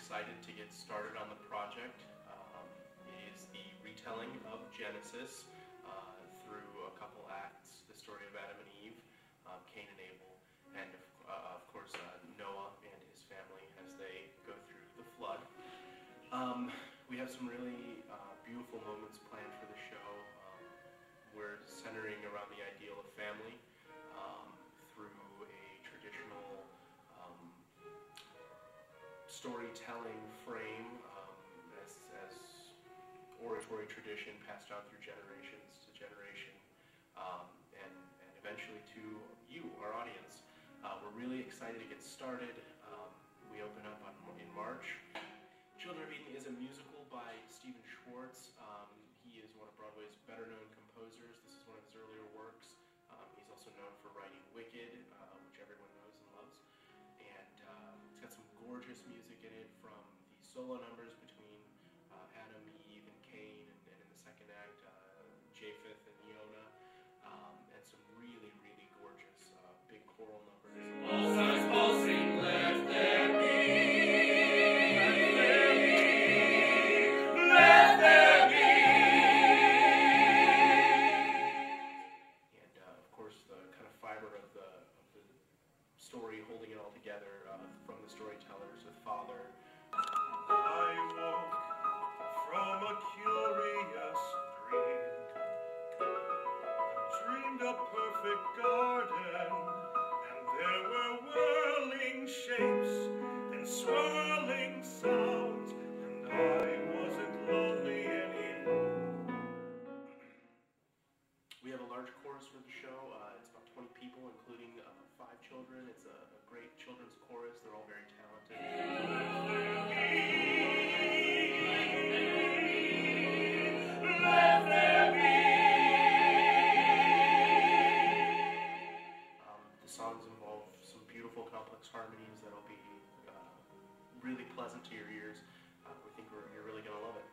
excited to get started on the project. It is the retelling of Genesis through a couple acts, the story of Adam and Eve, Cain and Abel, and of course Noah and his family as they go through the flood. We have some really beautiful moments planned for the show. We're centering around the ideal of family through a traditional storytelling frame as oratory tradition passed on through generations to generation, and eventually to you, our audience. We're really excited to get started. We open up in March. Children of Eden is a musical by Stephen Schwartz. He is one of Broadway's better-known composers. This is one of his earlier works. He's also known for writing Wicked, which everyone knows and loves. And it's got some gorgeous music in it, from the solo numbers between Adam, Eve, and Cain, and in the second act, Japheth and Yonah, and some really, really gorgeous big choral numbers. All stars pulsing, let there be. Story holding it all together from the storytellers with Father. I woke from a curious dream. I dreamed a perfect garden, and there were whirling shapes and swirling sounds, and I wasn't lonely anymore. We have a large chorus for the show. It's about 20 people, including 5 children. It's a great children's chorus. They're all very talented. The songs involve some beautiful, complex harmonies that'll be really pleasant to your ears. We think you're really going to love it.